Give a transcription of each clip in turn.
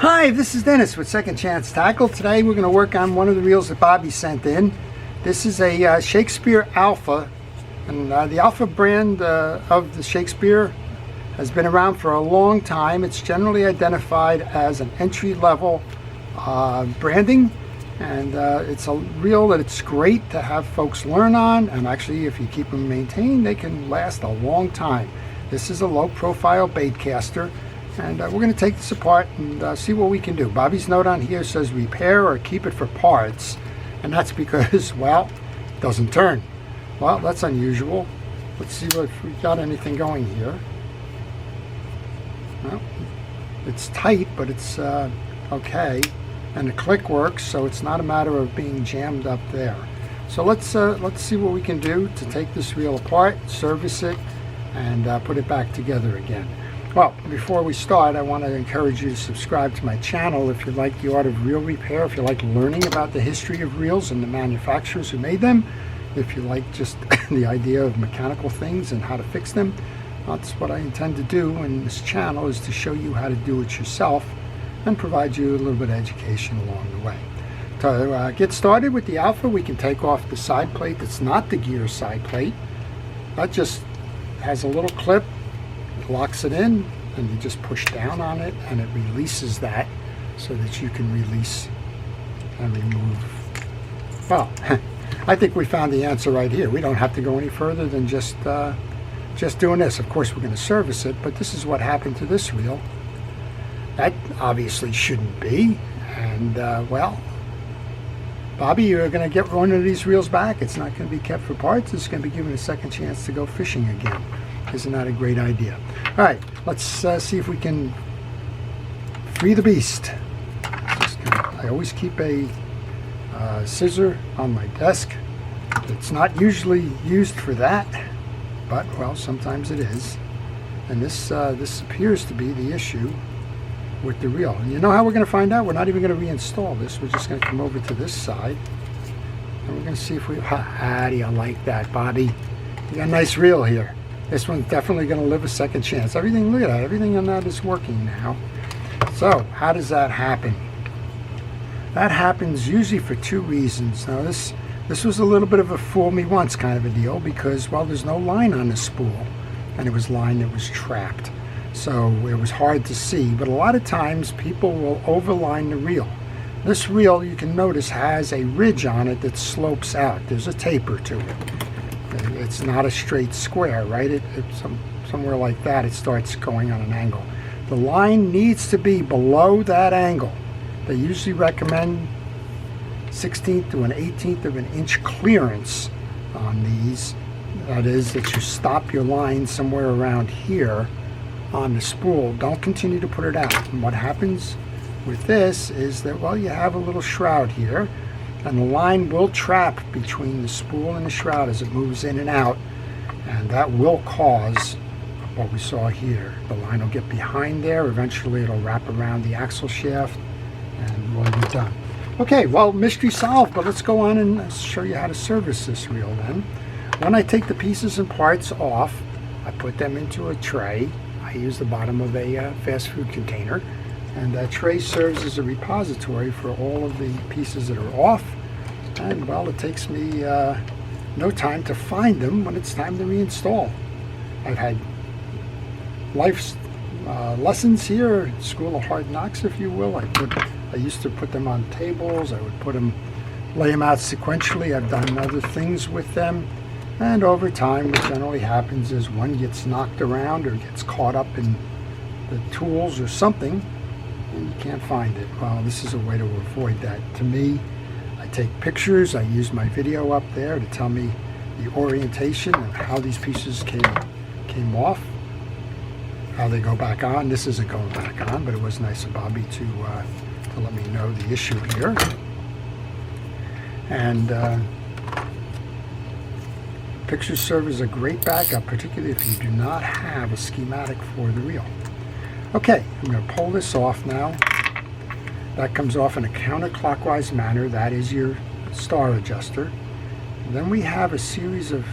Hi, this is Dennis with Second Chance Tackle. Today we're going to work on one of the reels that Bobby sent in. This is a Shakespeare Alpha, and the Alpha brand of the Shakespeare has been around for a long time. It's generally identified as an entry-level branding, and it's a reel that it's great to have folks learn on, and actually if you keep them maintained they can last a long time. This is a low-profile bait caster. And we're going to take this apart and see what we can do. Bobby's note on here says repair or keep it for parts. And that's because, well, it doesn't turn. Well, that's unusual. Let's see if we got anything going here. Well, it's tight, but it's okay. And the click works, so it's not a matter of being jammed up there. So let's see what we can do to take this reel apart, service it, and put it back together again. Well, before we start, I want to encourage you to subscribe to my channel if you like the art of reel repair, if you like learning about the history of reels and the manufacturers who made them, if you like just the idea of mechanical things and how to fix them. That's what I intend to do in this channel, is to show you how to do it yourself and provide you a little bit of education along the way. To get started with the Alpha, we can take off the side plate that's not the gear side plate. That just has a little clip. Locks it in, and you just push down on it and it releases that so that you can release and remove. Well, I think we found the answer right here. We don't have to go any further than just doing this. Of course we're going to service it, but this is what happened to this reel. That obviously shouldn't be, and well, Bobby, you're going to get one of these reels back. It's not going to be kept for parts. It's going to be given a second chance to go fishing again. Isn't that a great idea? All right, let's see if we can free the beast. I always keep a scissor on my desk. It's not usually used for that, but well, sometimes it is. And this appears to be the issue with the reel. And you know how we're going to find out? We're not even going to reinstall this. We're just going to come over to this side, and we're going to see if we. How do you like that, Bobby? You got a nice reel here. This one's definitely going to live a second chance. Everything, look at that, everything on that is working now. So, how does that happen? That happens usually for two reasons. Now, this was a little bit of a fool me once kind of a deal, because, well, there's no line on the spool, and it was line that was trapped. So, it was hard to see, but a lot of times people will overline the reel. This reel, you can notice, has a ridge on it that slopes out. There's a taper to it. It's not a straight square, right? It's somewhere like that, it starts going on an angle. The line needs to be below that angle. They usually recommend 1/16 to an 1/18 of an inch clearance on these. That is, that you stop your line somewhere around here on the spool. Don't continue to put it out. And what happens with this is that, well, you have a little shroud here, and the line will trap between the spool and the shroud as it moves in and out, and that will cause what we saw here. The line will get behind there, eventually it'll wrap around the axle shaft, and we'll be done. Okay, well, mystery solved, but let's go on and show you how to service this reel then. When I take the pieces and parts off, I put them into a tray. I use the bottom of a fast food container. And that tray serves as a repository for all of the pieces that are off. And, well, it takes me no time to find them when it's time to reinstall. I've had life lessons here, School of Hard Knocks, if you will. I used to put them on tables. I would lay them out sequentially. I've done other things with them. And over time, what generally happens is one gets knocked around or gets caught up in the tools or something, and you can't find it. Well, this is a way to avoid that. To me, I take pictures. I use my video up there to tell me the orientation and how these pieces came off, how they go back on. This isn't going back on, but it was nice of Bobby to let me know the issue here. And pictures serve as a great backup, particularly if you do not have a schematic for the reel. Okay, I'm going to pull this off now. That comes off in a counterclockwise manner. That is your star adjuster. And then we have a series of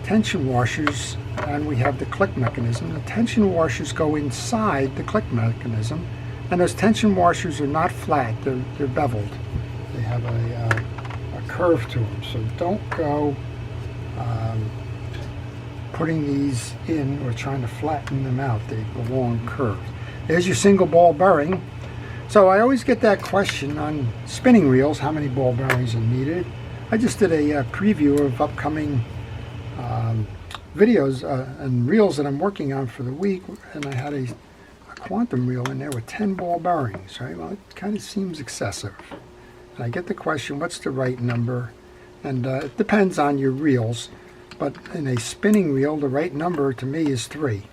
tension washers, and we have the click mechanism. The tension washers go inside the click mechanism, And those tension washers are not flat, they're beveled. They have a curve to them, so don't go putting these in or trying to flatten them out. They belong curved. There's your single ball bearing. So I always get that question on spinning reels, how many ball bearings are needed. I just did a preview of upcoming videos and reels that I'm working on for the week, and I had a quantum reel in there with 10 ball bearings, right? Well, it kind of seems excessive. And I get the question, what's the right number? And it depends on your reels, but in a spinning reel, the right number to me is 3.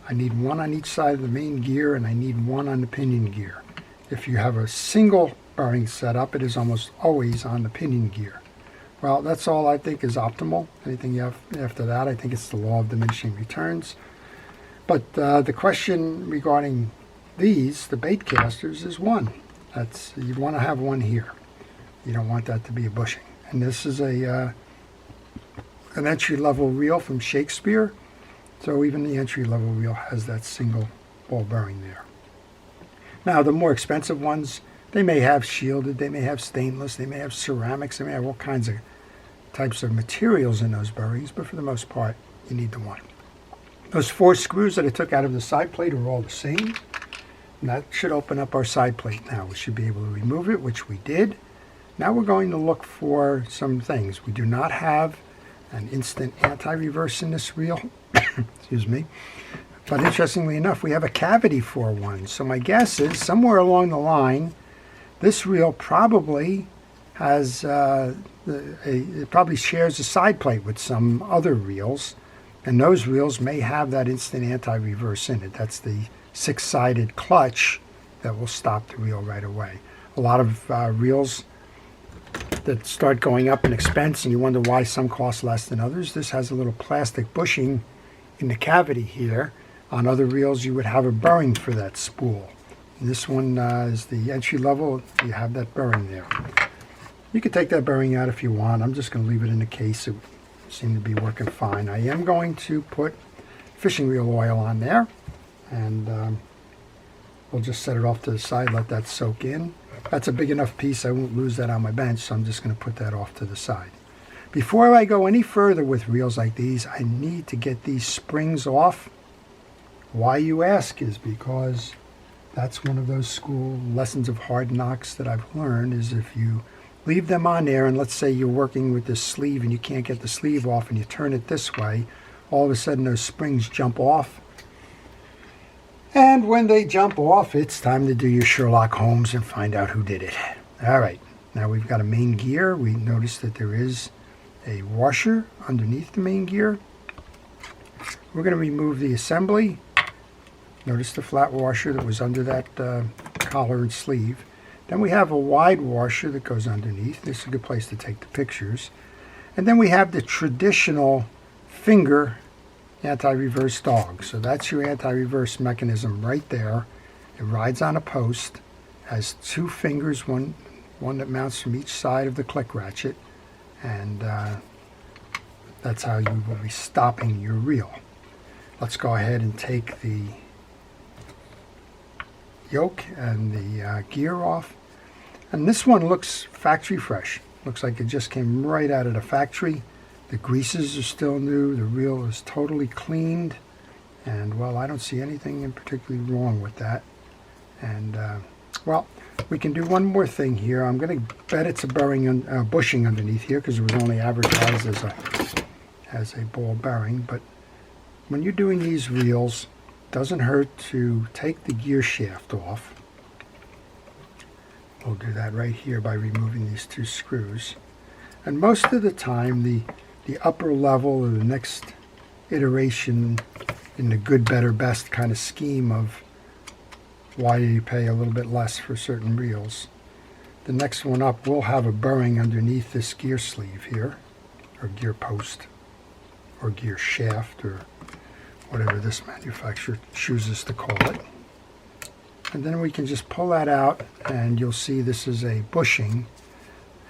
I need 1 on each side of the main gear, and I need 1 on the pinion gear. If you have a single bearing setup, it is almost always on the pinion gear. Well, that's all I think is optimal. Anything you have after that, I think it's the law of diminishing returns. But the question regarding these, the bait casters, is 1. You want to have 1 here. You don't want that to be a bushing. And this is an entry-level reel from Shakespeare. So even the entry-level reel has that single ball bearing there. Now, the more expensive ones, they may have shielded, they may have stainless, they may have ceramics, they may have all kinds of types of materials in those bearings, but for the most part, you need the 1. Those 4 screws that I took out of the side plate are all the same. And that should open up our side plate now. We should be able to remove it, which we did. Now we're going to look for some things. We do not have an instant anti-reverse in this reel. Excuse me. But interestingly enough, we have a cavity for one. So my guess is somewhere along the line, this reel probably has, it probably shares a side plate with some other reels. And those reels may have that instant anti-reverse in it. That's the 6-sided clutch that will stop the reel right away. A lot of reels that start going up in expense and you wonder why some cost less than others. This has a little plastic bushing in the cavity here. On other reels you would have a bearing for that spool. And this one is the entry level. You have that bearing there. You can take that bearing out if you want. I'm just going to leave it in the case. It seemed to be working fine. I am going to put fishing reel oil on there, and we'll just set it off to the side, let that soak in. That's a big enough piece, I won't lose that on my bench, so I'm just going to put that off to the side. Before I go any further with reels like these, I need to get these springs off. Why, you ask, is because that's one of those school lessons of hard knocks that I've learned, is if you leave them on there, and let's say you're working with this sleeve and you can't get the sleeve off and you turn it this way, all of a sudden those springs jump off. And when they jump off, it's time to do your Sherlock Holmes and find out who did it. All right, now we've got a main gear. We notice that there is a washer underneath the main gear. We're going to remove the assembly. Notice the flat washer that was under that collar and sleeve. Then we have a wide washer that goes underneath. This is a good place to take the pictures. And then we have the traditional finger anti-reverse dog. So that's your anti-reverse mechanism right there. It rides on a post, has 2 fingers, one that mounts from each side of the click ratchet, and that's how you will be stopping your reel. Let's go ahead and take the yoke and the gear off. And this one looks factory fresh. Looks like it just came right out of the factory. The greases are still new. The reel is totally cleaned. And, well, I don't see anything in particularly wrong with that. And, well, we can do one more thing here. I'm going to bet it's a bearing, bushing underneath here because it was only advertised as a ball bearing. But when you're doing these reels, it doesn't hurt to take the gear shaft off. We'll do that right here by removing these 2 screws. And most of the time, the upper level or the next iteration in the good, better, best kind of scheme of why do you pay a little bit less for certain reels, the next one up will have a bearing underneath this gear sleeve here, or gear post, or gear shaft, or whatever this manufacturer chooses to call it. And then we can just pull that out, and you'll see this is a bushing.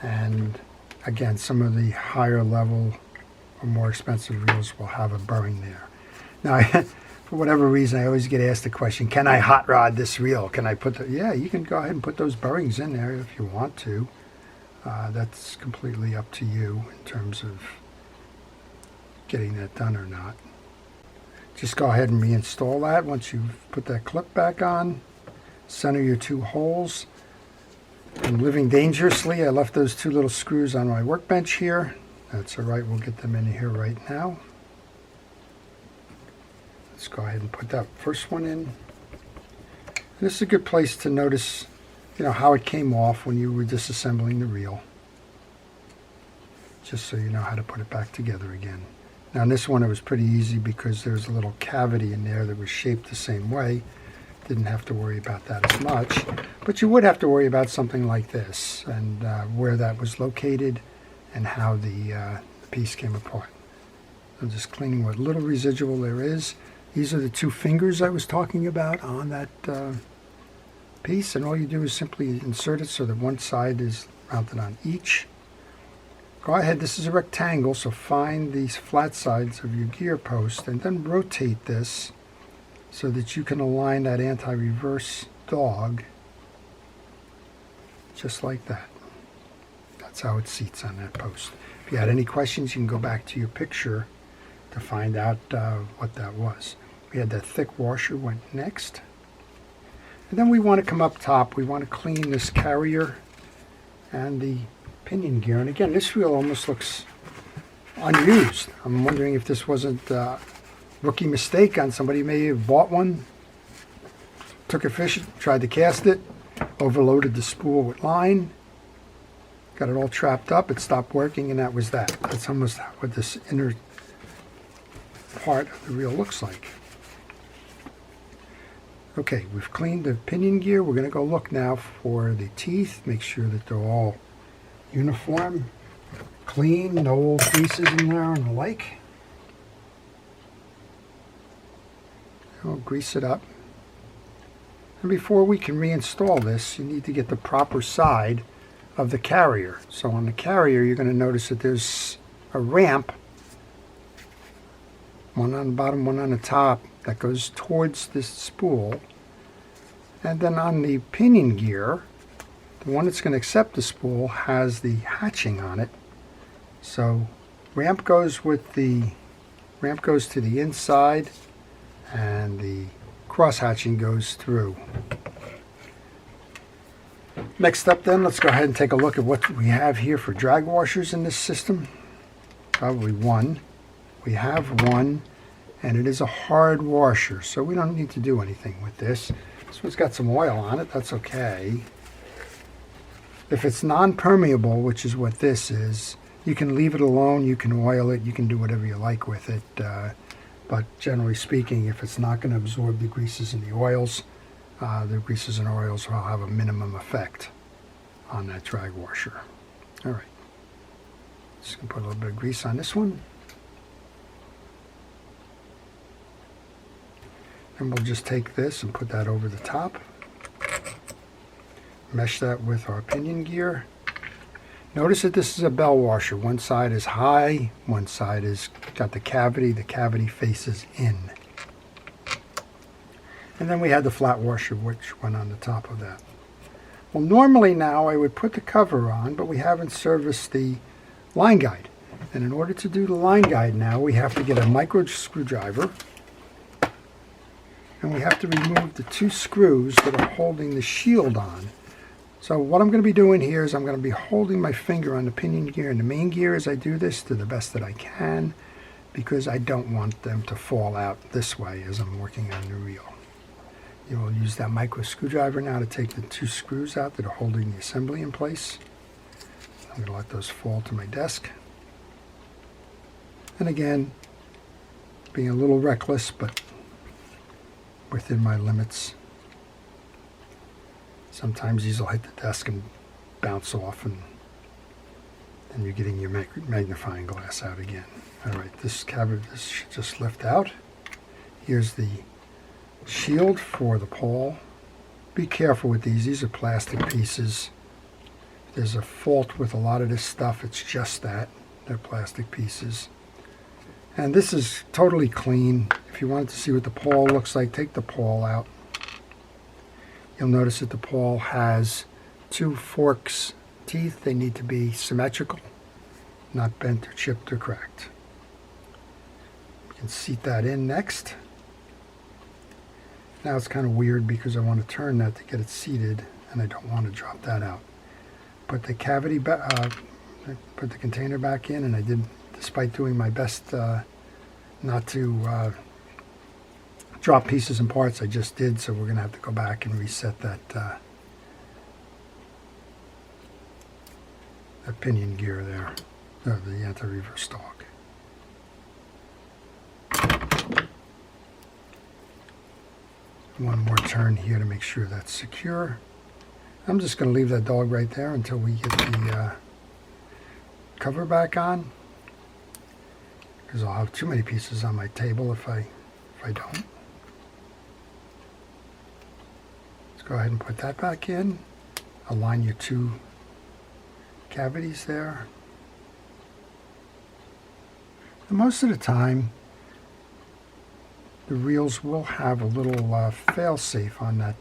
And again, some of the higher level or more expensive reels will have a bearing there. Now, For whatever reason, I always get asked the question, can I hot rod this reel? Can I put the, yeah, you can go ahead and put those bearings in there if you want to. That's completely up to you in terms of getting that done or not. Just go ahead and reinstall that once you've put that clip back on. Center your 2 holes. I'm living dangerously. I left those 2 little screws on my workbench here. That's all right, we'll get them in here right now. Let's go ahead and put that first one in. And this is a good place to notice, how it came off when you were disassembling the reel. Just so you know how to put it back together again. Now in this one it was pretty easy because there was a little cavity in there that was shaped the same way. Didn't have to worry about that as much. But you would have to worry about something like this and where that was located and how the piece came apart. I'm just cleaning what little residual there is. These are the 2 fingers I was talking about on that piece, and all you do is simply insert it so that one side is mounted on each. Go ahead, this is a rectangle, so find these flat sides of your gear post and then rotate this so that you can align that anti-reverse dog just like that. That's how it seats on that post. If you had any questions, you can go back to your picture to find out what that was. We had that thick washer went next. And then we want to come up top. We want to clean this carrier and the pinion gear. And again, this wheel almost looks unused. I'm wondering if this wasn't a rookie mistake on somebody. May have bought one, took a fish, tried to cast it, overloaded the spool with line, got it all trapped up, it stopped working, and that was that. That's almost what this inner part of the reel looks like. Okay, we've cleaned the pinion gear. We're going to go look now for the teeth, make sure that they're all uniform, clean, no old greases in there and the like. We'll grease it up. And before we can reinstall this, you need to get the proper side of the carrier. So on the carrier, you're going to notice that there's a ramp, one on the bottom, one on the top, that goes towards this spool. And then on the pinion gear, the one that's going to accept the spool has the hatching on it. So ramp goes to the inside, and the cross hatching goes through. Next up then, let's go ahead and take a look at what we have here for drag washers in this system. Probably one. We have one, and it is a hard washer, so we don't need to do anything with this. This one's got some oil on it, that's okay. If it's non-permeable, which is what this is, you can leave it alone, you can oil it, you can do whatever you like with it. But generally speaking, if it's not going to absorb the greases and the oils and oils will have a minimum effect on that drag washer. All right, just going to put a little bit of grease on this one. And we'll just take this and put that over the top. Mesh that with our pinion gear. Notice that this is a bell washer. One side is high, one side is got the cavity faces in. And then we had the flat washer, which went on the top of that. Well, normally now I would put the cover on, but we haven't serviced the line guide. And in order to do the line guide now, we have to get a micro screwdriver, and we have to remove the 2 screws that are holding the shield on. So what I'm going to be doing here is I'm going to be holding my finger on the pinion gear and the main gear as I do this to the best that I can, because I don't want them to fall out this way as I'm working on the reel. You will use that micro screwdriver now to take the 2 screws out that are holding the assembly in place. I'm going to let those fall to my desk. And again, being a little reckless, but within my limits. Sometimes these will hit the desk and bounce off, and then you're getting your magnifying glass out again. All right, this should just lift out. Here's the shield for the pole. Be careful with these. These are plastic pieces. If there's a fault with a lot of this stuff, it's just that. They're plastic pieces. And this is totally clean. If you wanted to see what the pawl looks like, take the pawl out. You'll notice that the pawl has 2 forks teeth. They need to be symmetrical, not bent or chipped or cracked. You can seat that in next. Now it's kind of weird because I want to turn that to get it seated, and I don't want to drop that out. Put the cavity back, put the container back in, and I did, despite doing my best not to drop pieces and parts, I just did, so we're going to have to go back and reset that that pinion gear there, the anti-reverse dog. One more turn here to make sure that's secure. I'm just going to leave that dog right there until we get the cover back on, because I'll have too many pieces on my table if I don't. Let's go ahead and put that back in. Align your 2 cavities there. And most of the time, the reels will have a little fail-safe on that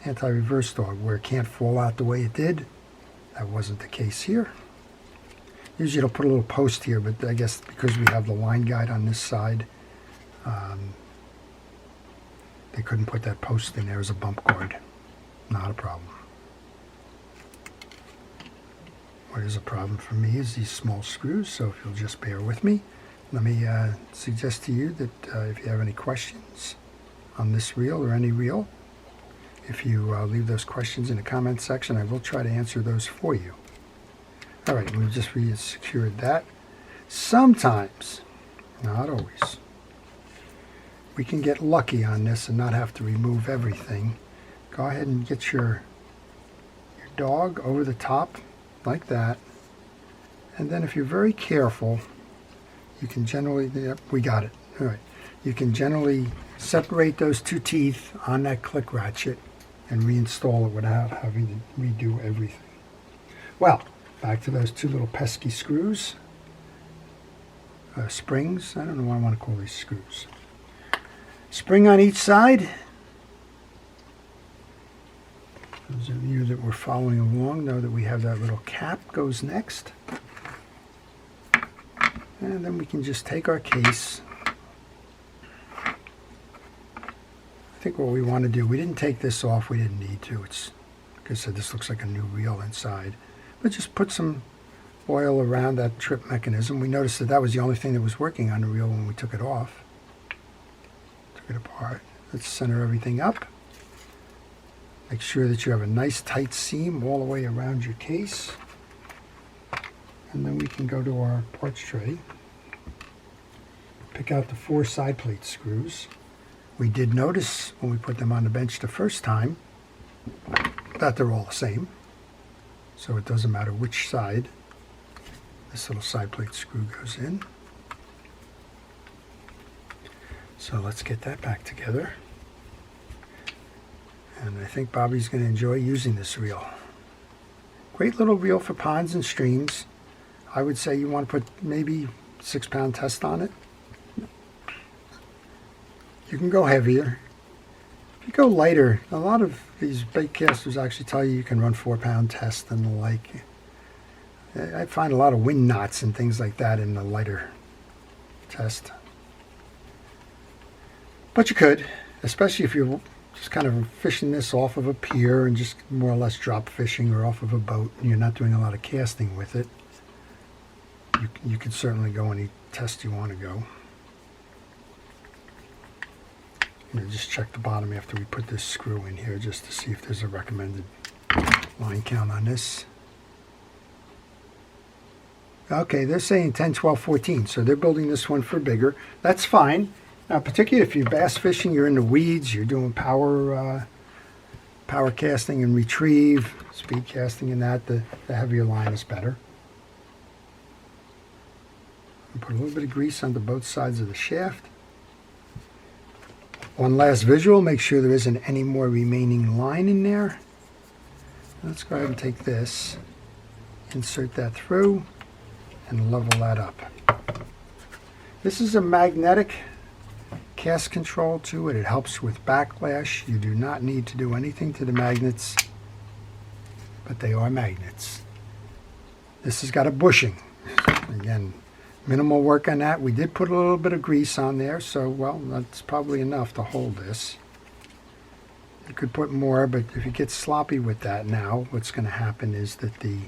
anti-reverse dog where it can't fall out the way it did. That wasn't the case here. Usually it'll put a little post here, but I guess because we have the line guide on this side, they couldn't put that post in there as a bump guard. Not a problem. What is a problem for me is these small screws, so if you'll just bear with me. Let me suggest to you that if you have any questions on this reel or any reel, if you leave those questions in the comment section, I will try to answer those for you. All right, we've just secured that. Sometimes, not always, we can get lucky on this and not have to remove everything. Go ahead and get your dog over the top like that. And then if you're very careful, you can generally, yep, we got it. All right. You can generally separate those 2 teeth on that click ratchet and reinstall it without having to redo everything. Well, back to those 2 little pesky screws. Springs. I don't know what I want to call these screws. Spring on each side. Those of you that were following along know that we have that little cap goes next. And then we can just take our case. I think what we want to do, we didn't take this off, we didn't need to. It's, like I said, this looks like a new reel inside. But just put some oil around that trip mechanism. We noticed that that was the only thing that was working on the reel when we took it off. Took it apart. Let's center everything up. Make sure that you have a nice tight seam all the way around your case. And then we can go to our parts tray. Pick out the 4 side plate screws. We did notice when we put them on the bench the first time that they're all the same. So it doesn't matter which side this little side plate screw goes in. So let's get that back together. And I think Bobby's going to enjoy using this reel. Great little reel for ponds and streams. I would say you want to put maybe 6-pound test on it. You can go heavier. If you go lighter, a lot of these bait casters actually tell you can run 4-pound test and the like. I find a lot of wind knots and things like that in the lighter test. But you could, especially if you're just kind of fishing this off of a pier and just more or less drop fishing or off of a boat and you're not doing a lot of casting with it. You can certainly go any test you want to go. Just check the bottom after we put this screw in here just to see if there's a recommended line count on this. Okay, they're saying 10, 12, 14, so they're building this one for bigger. That's fine. Now, particularly if you're bass fishing, you're in the weeds, you're doing power casting and retrieve, speed casting and that, the heavier line is better. Put a little bit of grease onto both sides of the shaft. One last visual, make sure there isn't any more remaining line in there. Let's go ahead and take this, insert that through, and level that up. This is a magnetic cast control to it. It helps with backlash. You do not need to do anything to the magnets, but they are magnets. This has got a bushing. Again, minimal work on that. We did put a little bit of grease on there, so, well, that's probably enough to hold this. You could put more, but if you get sloppy with that now, what's going to happen is that the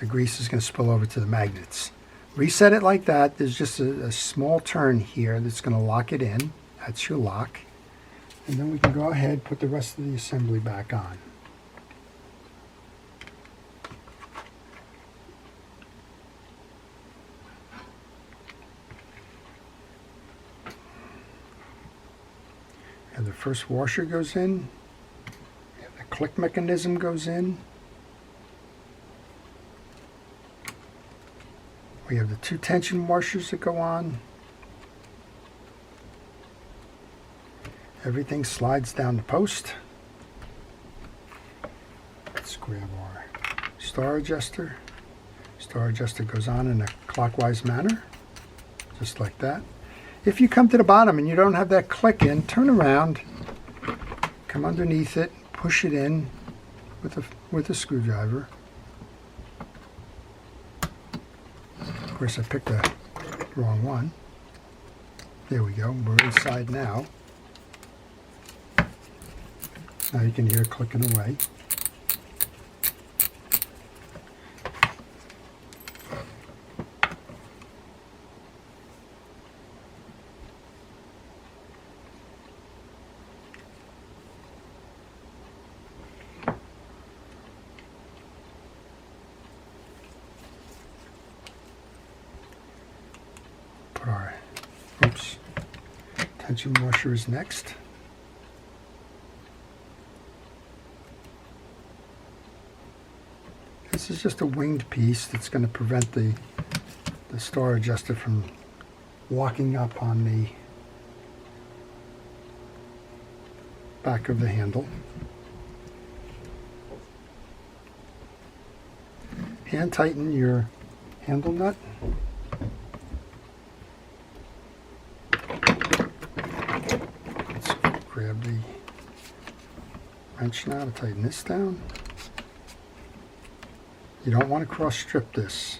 grease is going to spill over to the magnets. Reset it like that. There's just a small turn here that's going to lock it in. That's your lock. And then we can go ahead and put the rest of the assembly back on. And the first washer goes in. The click mechanism goes in. We have the 2 tension washers that go on. Everything slides down the post. Let's grab our star adjuster. Star adjuster goes on in a clockwise manner, just like that. If you come to the bottom and you don't have that click in, turn around, come underneath it, push it in with a screwdriver. Of course, I picked the wrong one. There we go. We're inside now. Now you can hear it clicking away. Put our, tension washer is next. This is just a winged piece that's going to prevent the star adjuster from walking up on the back of the handle. Hand tighten your handle nut. Let's grab the wrench now to tighten this down. You don't want to cross strip this.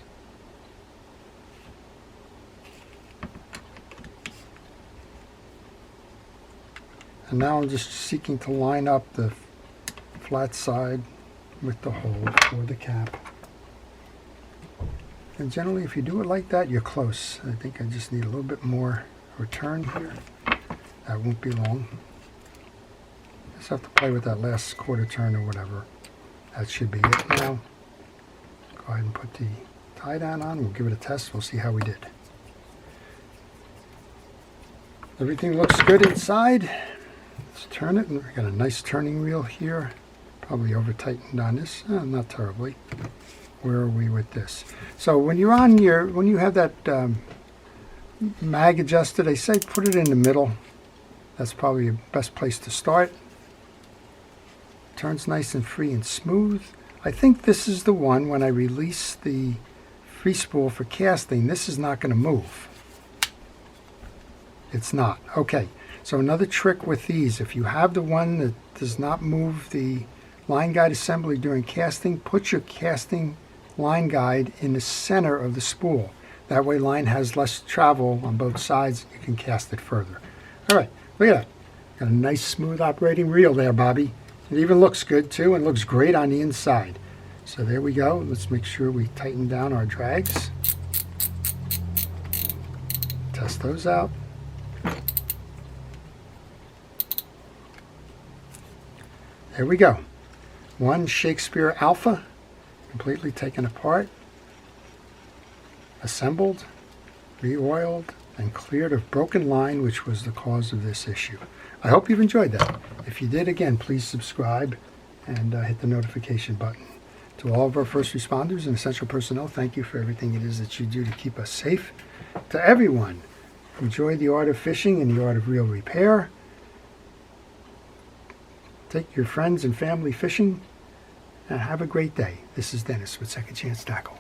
And now I'm just seeking to line up the flat side with the hole for the cap. And generally, if you do it like that, you're close. I think I just need a little bit more return here. That won't be long. Just have to play with that last quarter turn or whatever. That should be it now. Go ahead and put the tie down on. We'll give it a test. We'll see how we did. Everything looks good inside. Let's turn it. We've got a nice turning wheel here. Probably over tightened on this. Not terribly. Where are we with this? So when you're on when you have that mag adjuster, they say put it in the middle. That's probably the best place to start. Turns nice and free and smooth. I think this is the one, when I release the free spool for casting, this is not going to move. It's not. Okay, so another trick with these, if you have the one that does not move the line guide assembly during casting, put your casting line guide in the center of the spool. That way line has less travel on both sides. You can cast it further. All right, look at that. Got a nice smooth operating reel there, Bobby. It even looks good too, and looks great on the inside. So there we go. Let's make sure we tighten down our drags. Test those out. There we go. One Shakespeare Alpha, completely taken apart, assembled, re-oiled, and cleared of broken line, which was the cause of this issue. I hope you've enjoyed that. If you did, again, please subscribe and hit the notification button. To all of our first responders and essential personnel, thank you for everything it is that you do to keep us safe. To everyone, enjoy the art of fishing and the art of reel repair. Take your friends and family fishing, and have a great day. This is Dennis with Second Chance Tackle.